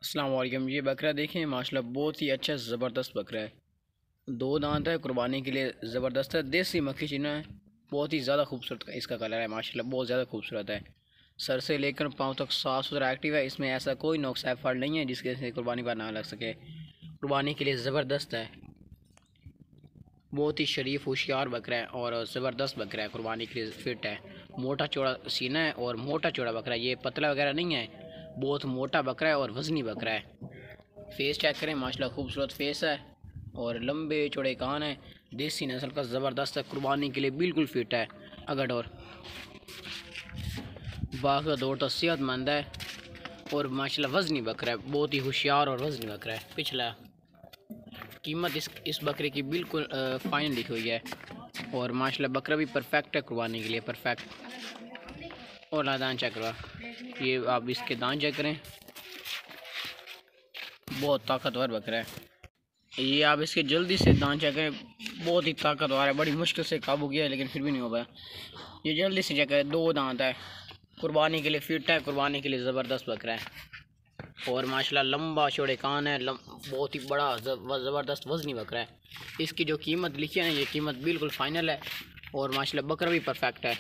अस्सलाम वालेकुम। ये बकरा देखें माशाल्लाह बहुत ही अच्छा ज़बरदस्त बकरा है। दो दांत है, कुर्बानी के लिए ज़बरदस्त है। देसी मक्खी चीना है, बहुत ही ज़्यादा खूबसूरत इसका कलर है माशाल्लाह, बहुत ज़्यादा खूबसूरत है। सर से लेकर पाँव तक साफ़ सुथरा एक्टिव है। इसमें ऐसा कोई नुक्स फॉल्ट नहीं है जिसके से कुर्बानी पर ना लग सके। कुर्बानी के लिए ज़बरदस्त है, बहुत ही शरीफ होशियार बकरा है और ज़बरदस्त बकरा है। कुर्बानी के लिए फ़िट है, मोटा चौड़ा सीना है और मोटा चौड़ा बकरा है। ये पतला वगैरह नहीं है, बहुत मोटा बकरा है और वज़नी बकरा है। फेस चेक करें माशाल्लाह, खूबसूरत फेस है और लंबे चौड़े कान है। देसी नस्ल का ज़बरदस्त है, कुर्बानी के लिए बिल्कुल फिट है। अगर और बाग का दौड़ तो सेहतमंद है और माशाल्लाह वज़नी बकरा है, बहुत ही होशियार और वज़नी बकरा है। पिछला कीमत इस बकरे की बिल्कुल फाइनल लिखी हुई है और माशाल्लाह बकरा भी परफेक्ट है कुर्बानी के लिए, परफेक्ट। और दान चेक करवा, ये आप इसके दान चेक करें, बहुत ताकतवर बकरा है। ये आप इसके जल्दी से दांत चेक करें, बहुत ही ताकतवर है। बड़ी मुश्किल से काबू किया है लेकिन फिर भी नहीं हो पाया। ये जल्दी से चेक करें, दो दांत है, कुर्बानी के लिए फिट है, कुर्बानी के लिए ज़बरदस्त बकरा है और माशाल्लाह लंबा चौड़े कान है, बहुत ही बड़ा ज़बरदस्त वज़नी बकरा है। इसकी जो कीमत लिखी है ना, ये कीमत बिल्कुल फ़ाइनल है और माशाल्लाह बकरा भी परफेक्ट है।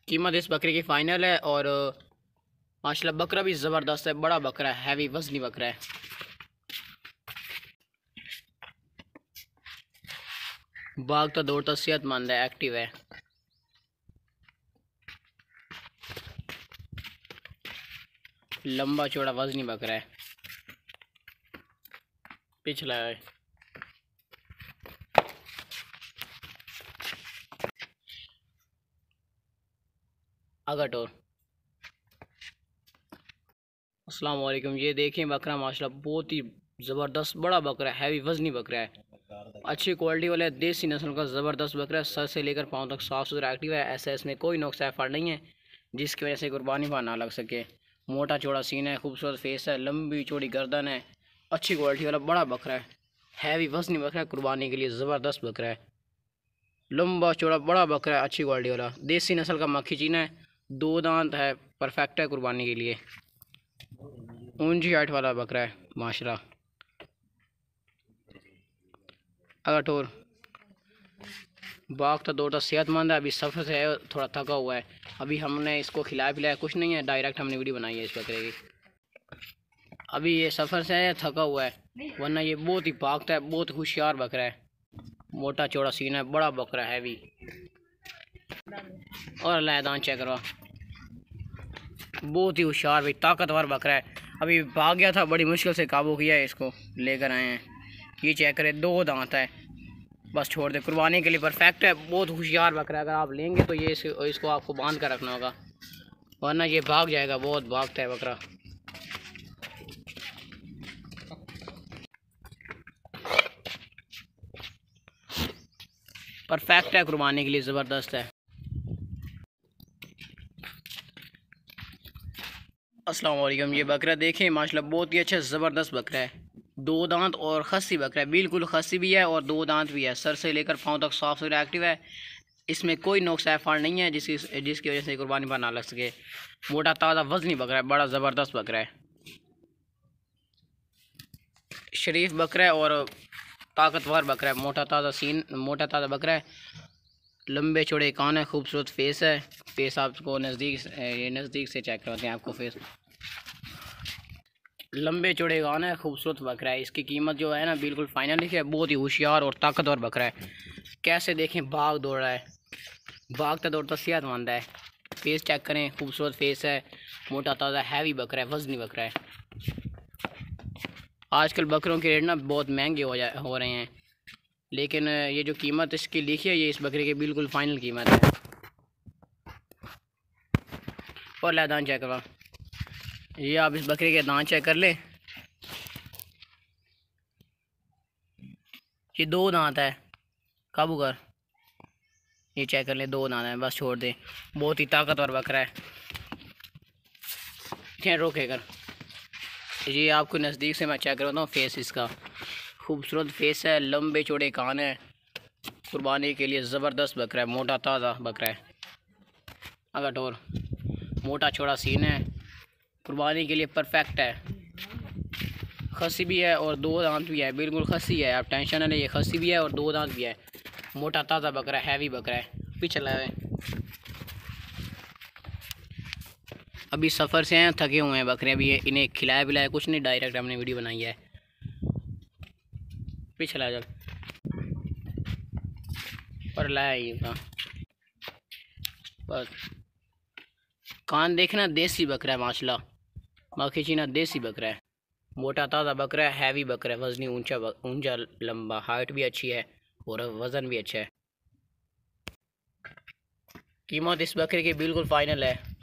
कीमत इस बकरे की फ़ाइनल है और माशाल्लाह बकरा भी ज़बरदस्त है, बड़ा बकरा है, हैवी वज़नी बकरा है। भागता दौड़ता सेहतमंद है, एक्टिव है। लंबा चौड़ा वजनी बकरा है। पिछला है। अगटोर। अस्सलाम वालेकुम। ये देखें बकरा माशाल्लाह बहुत ही ज़बरदस्त बड़ा बकरा है, हैवी वजनी बकरा है, अच्छी क्वालिटी वाला है, देसी नस्ल का ज़बरदस्त बकरा है। सर से लेकर पाँव तक साफ़ सुथरा एक्टिव है, ऐसा इसमें कोई नुक्स फड़ नहीं है जिसकी वजह से कुर्बानी पर ना लग सके। मोटा चौड़ा सीना है, खूबसूरत फेस है, लंबी चौड़ी गर्दन है, अच्छी क्वालिटी वाला बड़ा बकरा है, हैवी वजनी बकरा है, कुर्बानी के लिए ज़बरदस्त बकरा है। लंबा चौड़ा बड़ा बकरा है, अच्छी क्वालिटी वाला, देसी नस्ल का मक्खी चीना है, दो दांत है, परफेक्ट है कुर्बानी के लिए। ऊंची हाइट वाला बकरा है माशाल्लाह। अगटोर। भागता दौड़ता सेहतमंद है, अभी सफ़र से है, थोड़ा थका हुआ है। अभी हमने इसको खिलाया पिलाया कुछ नहीं है, डायरेक्ट हमने वीडियो बनाई है इस बकरे की। अभी ये सफ़र से है, थका हुआ है, वरना ये बहुत ही भागता है, बहुत होशियार बकरा है। मोटा चौड़ा सीना है, बड़ा बकरा है भी। और लैदान चेक करवा, बहुत ही होशियार भाई, ताकतवर बकरा है। अभी भाग गया था, बड़ी मुश्किल से काबू किया है, इसको लेकर आए हैं। ये चेक करें, दो दांत है, बस छोड़ दे, कुर्बानी के लिए परफेक्ट है, बहुत होशियार बकरा है। अगर आप लेंगे तो ये इसको आपको बांध कर रखना होगा, वरना ये भाग जाएगा, बहुत भागता है बकरा। परफेक्ट है, कुर्बानी के लिए ज़बरदस्त है। अस्सलाम वालेकुम। ये बकरा देखें माशाल्लाह बहुत ही अच्छा ज़बरदस्त बकरा है, दो दांत और खस्सी बकरा है, बिल्कुल खस्सी भी है और दो दांत भी है। सर से लेकर पाँव तक साफ़ सुथरा एक्टिव है, इसमें कोई नुक्स फाड़ नहीं है जिसकी वजह से कुर्बानी पर ना लग सके। मोटा ताज़ा वजनी बकरा है, बड़ा ज़बरदस्त बकरा है, शरीफ बकरा है और ताकतवर बकरा है। मोटा ताज़ा बकरा है, लंबे चौड़े कान है, खूबसूरत फेस है। फेस आपको नज़दीक से चेक करवाते हैं आपको फेस। लंबे चौड़े कान है, खूबसूरत बकरा है। इसकी कीमत जो है ना बिल्कुल फाइनल है, बहुत ही होशियार और ताकतवर बकरा है। कैसे देखें, भाग दौड़ रहा है, भागता दौड़ता सेहतमंद है। फेस चेक करें, खूबसूरत फेस है, मोटा ताज़ा हैवी बकरा है, वजनी बकरा है। आजकल बकरों के रेट ना बहुत महंगे हो रहे हैं, लेकिन ये जो कीमत इसकी लिखी है, ये इस बकरे की बिल्कुल फाइनल कीमत है। और ला दान चेक करवा, ये आप इस बकरे के दांत चेक कर लें, ये दो दांत है, काबू कर, ये चेक कर लें, दो दांत है, बस छोड़ दें, बहुत ही ताकतवर बकरा है। क्या रोके कर, ये आपको नज़दीक से मैं चेक करवाता हूँ फेस इसका। खूबसूरत फेस है, लंबे चौड़े कान है, कुर्बानी के लिए ज़बरदस्त बकरा है, मोटा ताज़ा बकरा है। अगटोर। मोटा चौड़ा सीन है, कुर्बानी के लिए परफेक्ट है। खस्सी भी है और 2 दांत भी है, बिल्कुल खस्सी है, आप टेंशन ना लीजिए। खस्सी भी है और 2 दांत भी है। मोटा ताज़ा बकरा, हैवी बकरा है। पीछे लाए, अभी सफ़र से हैं, थके हुए हैं बकरे। अभी इन्हें खिलाया पिलाया कुछ नहीं, डायरेक्ट हमने वीडियो बनाई है। पीछे ला, जब पर लाया बस। कान देखना, देसी बकरा है माशाल्लाह। बाकी चीना देसी बकरा है, मोटा ताज़ा बकरा है, हैवी बकरा है, वजनी, ऊंचा लंबा, हाइट भी अच्छी है और वज़न भी अच्छा है। कीमत इस बकरे की बिल्कुल फ़ाइनल है।